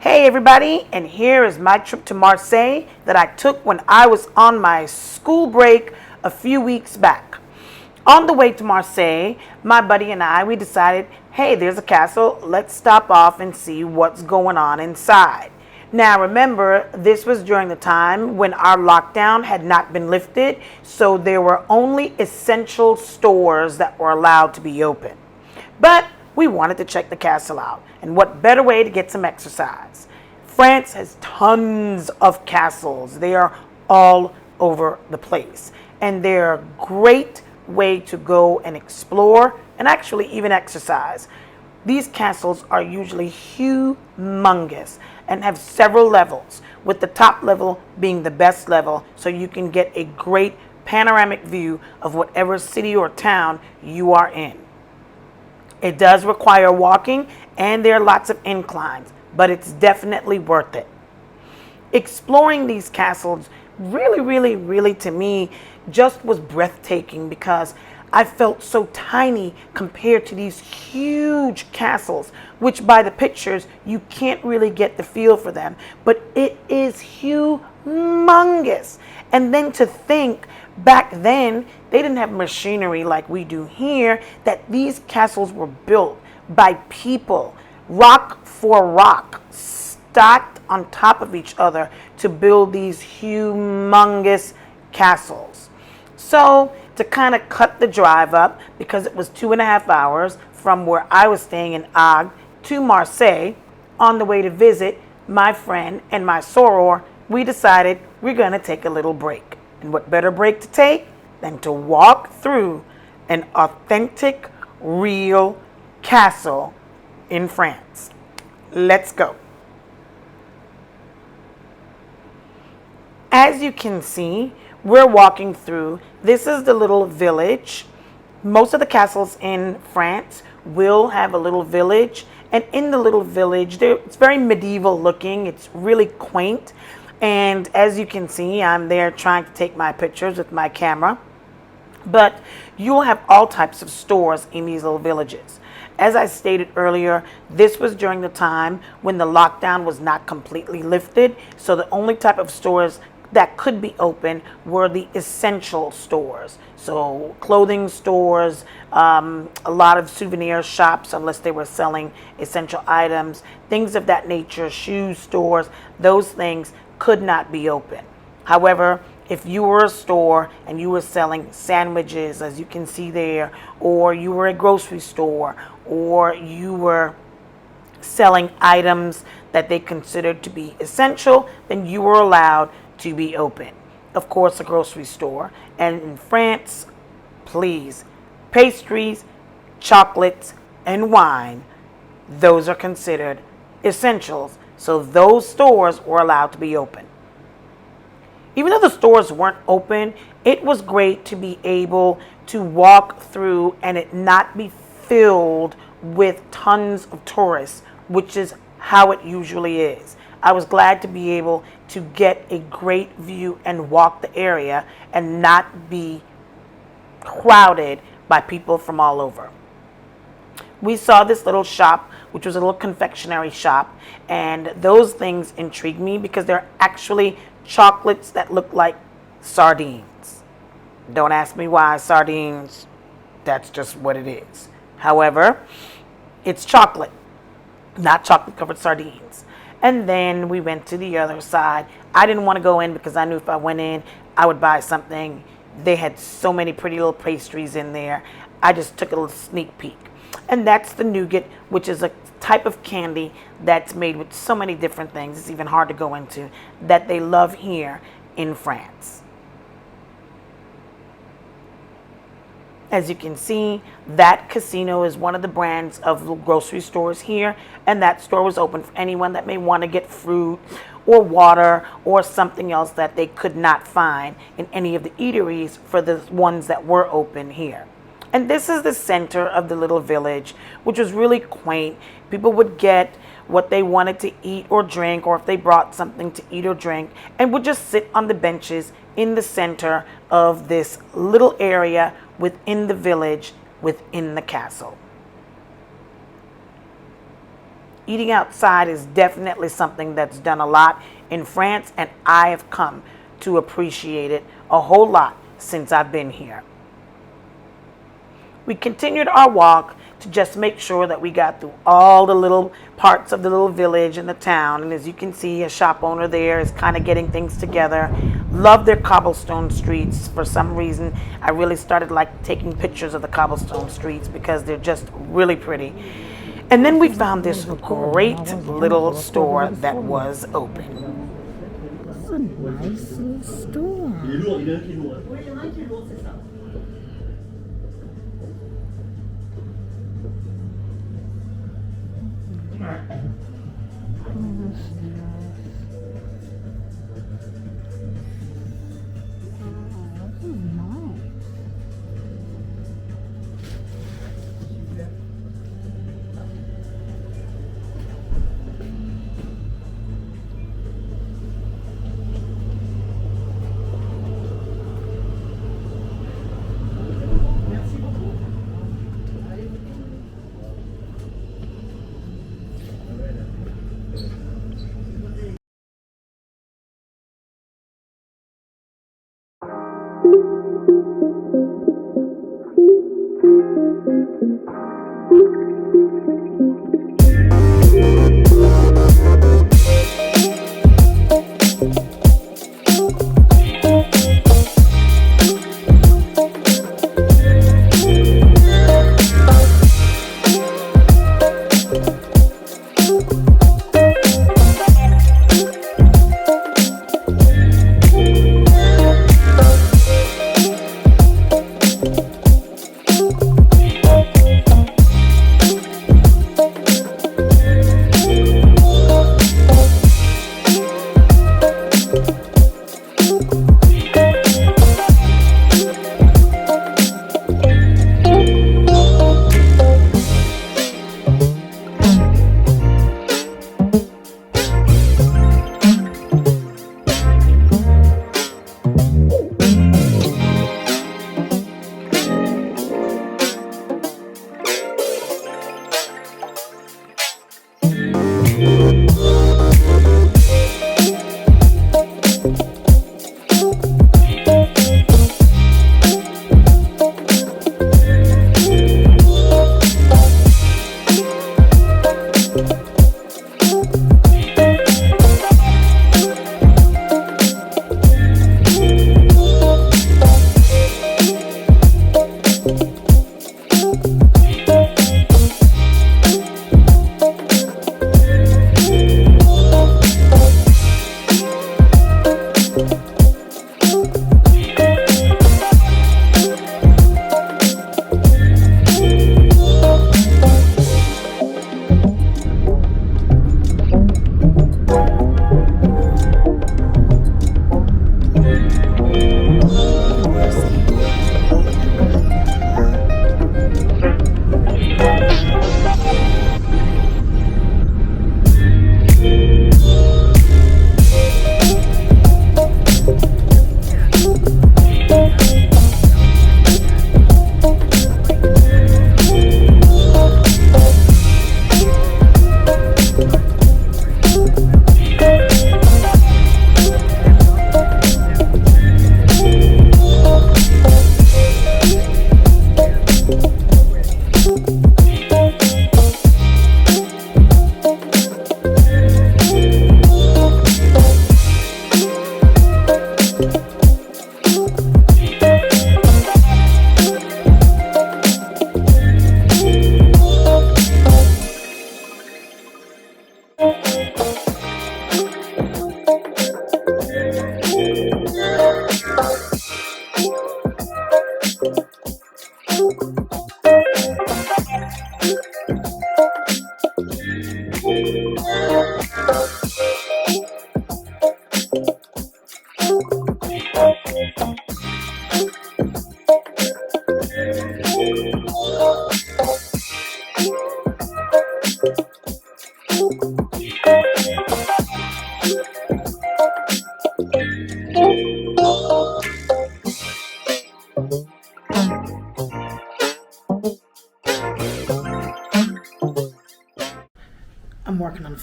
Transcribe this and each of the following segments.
Hey everybody, and here is my trip to Marseille that I took when I was on my school break a few weeks back. On the way to Marseille, my buddy and we decided, hey, there's a castle, let's stop off and see what's going on inside. Now remember, this was during the time when our lockdown had not been lifted, so there were only essential stores that were allowed to be open. But we wanted to check the castle out, and what better way to get some exercise? France has tons of castles. They are all over the place, and they're a great way to go and explore and actually even exercise. These castles are usually humongous and have several levels, with the top level being the best level, so you can get a great panoramic view of whatever city or town you are in. It does require walking, and there are lots of inclines, but it's definitely worth it. Exploring these castles really to me just was breathtaking, because I felt so tiny compared to these huge castles, which by the pictures you can't really get the feel for them, but it is humongous. And then to think, back then, they didn't have machinery like we do here, that these castles were built by people, rock for rock, stacked on top of each other to build these humongous castles. So to kind of cut the drive up, because it was 2.5 hours from where I was staying in Agde to Marseille, on the way to visit my friend and my soror, we decided we're going to take a little break. And what better break to take than to walk through an authentic, real castle in France. Let's go. As you can see, we're walking through. This is the little village. Most of the castles in France will have a little village. And in the little village, it's very medieval looking. It's really quaint. And as you can see, I'm there trying to take my pictures with my camera. But you'll have all types of stores in these little villages. As I stated earlier, this was during the time when the lockdown was not completely lifted. So the only type of stores that could be open were the essential stores. So clothing stores, a lot of souvenir shops, unless they were selling essential items, things of that nature, shoe stores, those things could not be open. However, if you were a store and you were selling sandwiches, as you can see there, or you were a grocery store, or you were selling items that they considered to be essential, then you were allowed to be open. Of course, a grocery store. And in France, please, pastries, chocolates, and wine, those are considered essentials. So those stores were allowed to be open. Even though the stores weren't open, it was great to be able to walk through and it not be filled with tons of tourists, which is how it usually is. I was glad to be able to get a great view and walk the area and not be crowded by people from all over. We saw this little shop, which was a little confectionery shop, and those things intrigued me because they're actually chocolates that look like sardines. Don't ask me why sardines, that's just what it is. However, it's chocolate, not chocolate covered sardines. And then we went to the other side. I didn't want to go in because I knew if I went in, I would buy something. They had so many pretty little pastries in there. I just took a little sneak peek. And that's the nougat, which is a type of candy that's made with so many different things. It's even hard to go into, that they love here in France. As you can see, that casino is one of the brands of grocery stores here, and that store was open for anyone that may want to get fruit or water or something else that they could not find in any of the eateries for the ones that were open here. And this is the center of the little village, which was really quaint. People would get what they wanted to eat or drink, or if they brought something to eat or drink, and would just sit on the benches in the center of this little area within the village, within the castle. Eating outside is definitely something that's done a lot in France, and I have come to appreciate it a whole lot since I've been here. We continued our walk to just make sure that we got through all the little parts of the little village and the town. And as you can see, a shop owner there is kind of getting things together. Love their cobblestone streets. For some reason, I really started like taking pictures of the cobblestone streets because they're just really pretty. And then we found this great little store that was open. It's a nice little store.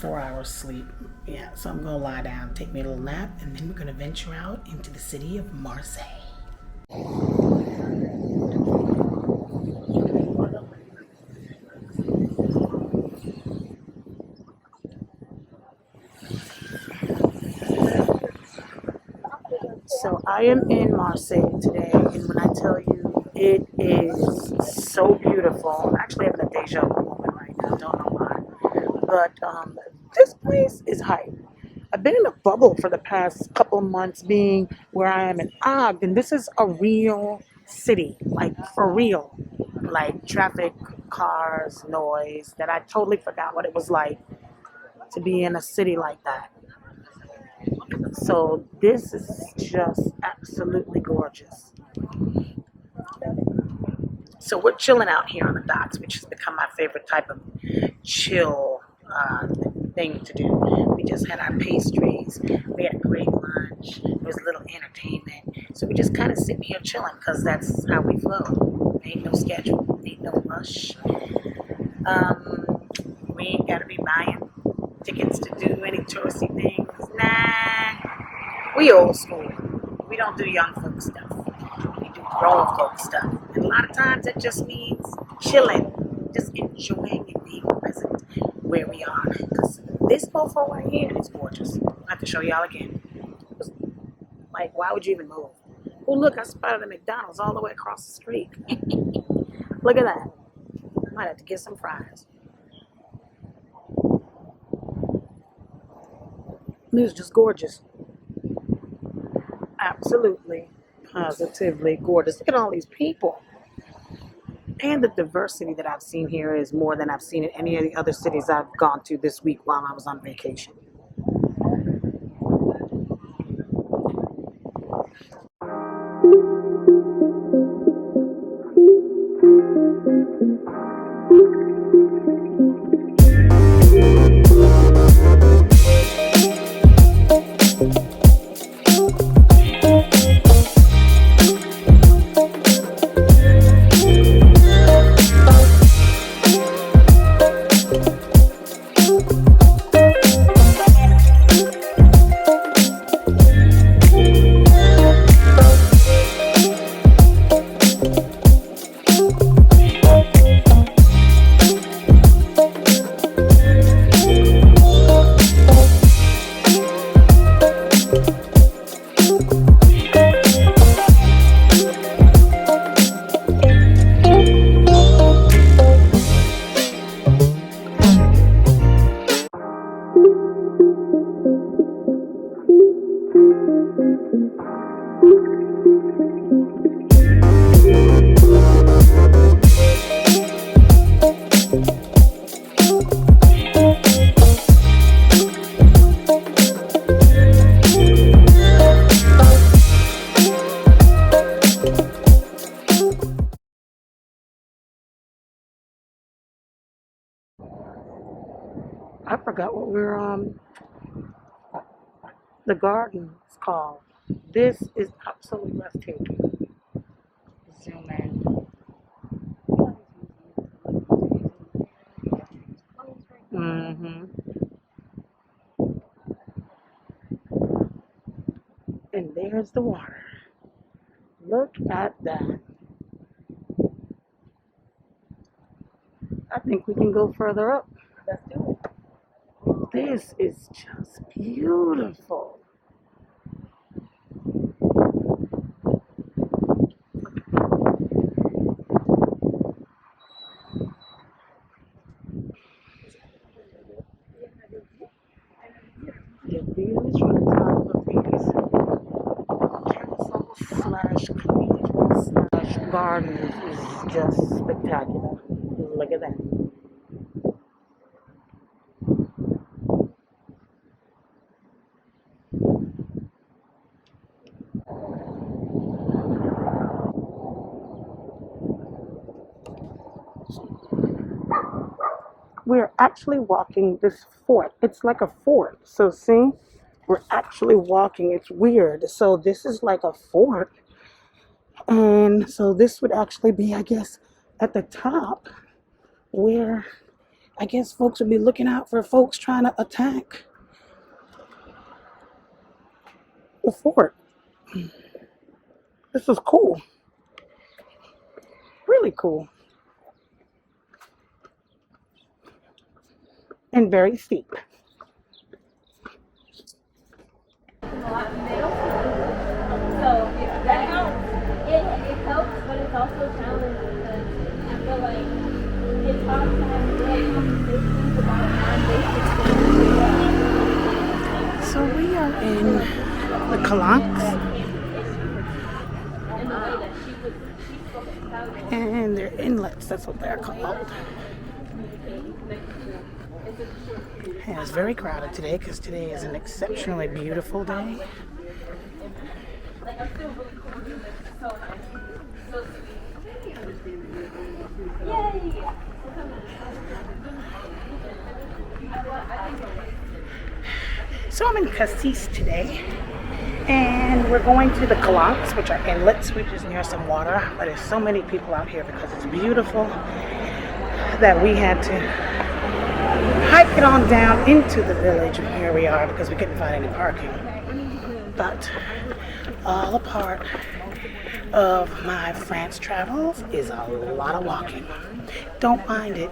4 hours sleep. Yeah, so I'm gonna lie down, take me a little nap, and then we're gonna venture out into the city of Marseille. So I am in Marseille today, and when I tell you it is so beautiful, I'm actually having a deja vu moment right now, don't know why. But this place is hype. I've been in a bubble for the past couple of months being where I am in Og, and this is a real city, like for real. Like traffic, cars, noise, that I totally forgot what it was like to be in a city like that. So this is just absolutely gorgeous. So we're chilling out here on the docks, which has become my favorite type of chill thing to do. We just had our pastries. We had a great lunch. There was a little entertainment. So we just kind of sitting here chilling because that's how we flow. Ain't no schedule, ain't no rush. We ain't got to be buying tickets to do any touristy things. Nah, we old school. We don't do young folk stuff. We do grown folk stuff. And a lot of times it just means chilling, just enjoying and being present where we are. Because this mofo right here is gorgeous. I have to show y'all again. Like, why would you even move? Oh, look, I spotted a McDonald's all the way across the street. Look at that. Might have to get some fries. This is just gorgeous. Absolutely, positively gorgeous. Look at all these people. And the diversity that I've seen here is more than I've seen in any of the other cities I've gone to this week while I was on vacation. I forgot what the garden is called. This is absolutely breathtaking. Zoom in. Mm-hmm. And there's the water. Look at that. I think we can go further up. Let's do it. This is just beautiful. The views from the top of these castles slash cathedrals slash gardens is just spectacular. Look at that. We're actually walking this fort. It's like a fort. So see, we're actually walking. It's weird. So this is like a fort. And so this would actually be, I guess, at the top where I guess folks would be looking out for folks trying to attack the fort. This is cool. Really cool. And very steep. So that helps. It helps, but it's also challenging because I feel like it's hard to have real conversations about non-basic things. So we are in the calanques, and they're inlets. That's what they're called. And it's very crowded today because today is an exceptionally beautiful day. So I'm in Cassis today, and we're going to the calanques, which are inlets, which is near some water. But there's so many people out here because it's beautiful that we had to hike it on down into the village where we are because we couldn't find any parking. But all a part of my France travels is a lot of walking. Don't mind it,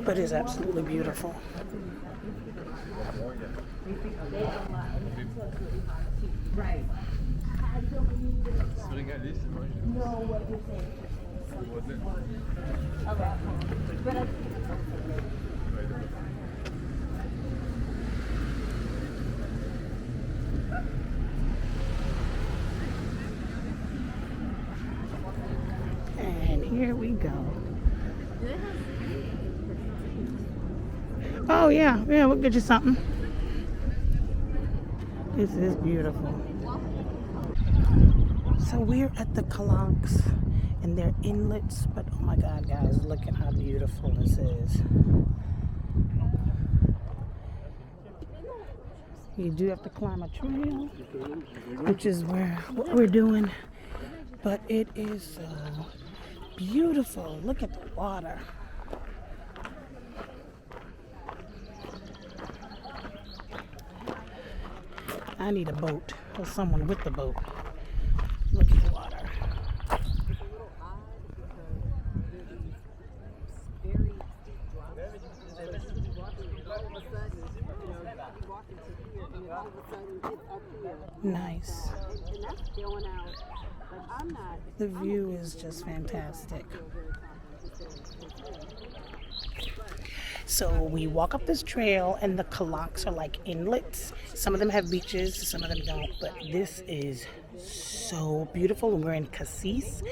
but it's absolutely beautiful. Right. And here we go. Oh yeah, we'll get you something. This is beautiful. So we're at the calanques, and they're inlets, but oh my God, guys, look at how beautiful this is. You do have to climb a trail, which is what we're doing, but it is so beautiful. Look at the water. I need a boat or someone with the boat. Look at the water. Nice. The view is just fantastic. So we walk up this trail, and the calanques are like inlets. Some of them have beaches, some of them don't, but this is so beautiful. And we're in Cassis.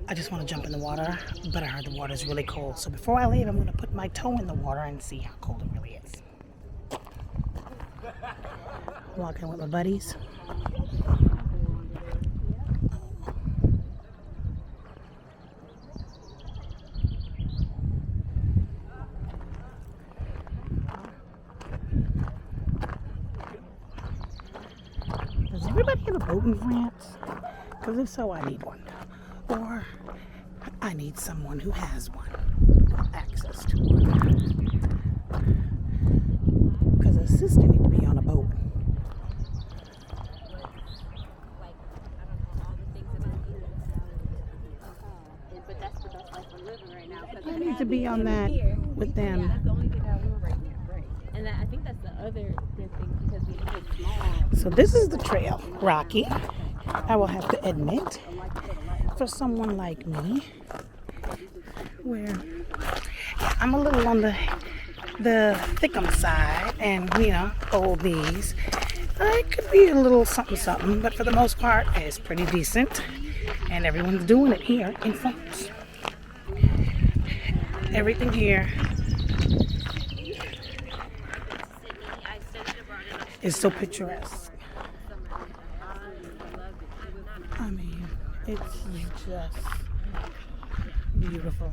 I just want to jump in the water, but I heard the water is really cold. So before I leave, I'm going to put my toe in the water and see how cold it really is. Walking with my buddies. Does everybody have a boat in France? Because if so, I need one. Or I need someone who has one. Access to one. Because a sister needs to be on a boat. I need to be on that with them. Yeah, that's the only thing I want right now, right? And I think that's the other good thing because we live small. So this is the trail, rocky. I will have to admit, for someone like me, where I'm a little on the thickum side, and old knees, I could be a little something, but for the most part, it's pretty decent, and everyone's doing it here in France. Everything here is so picturesque. I mean, it's just beautiful.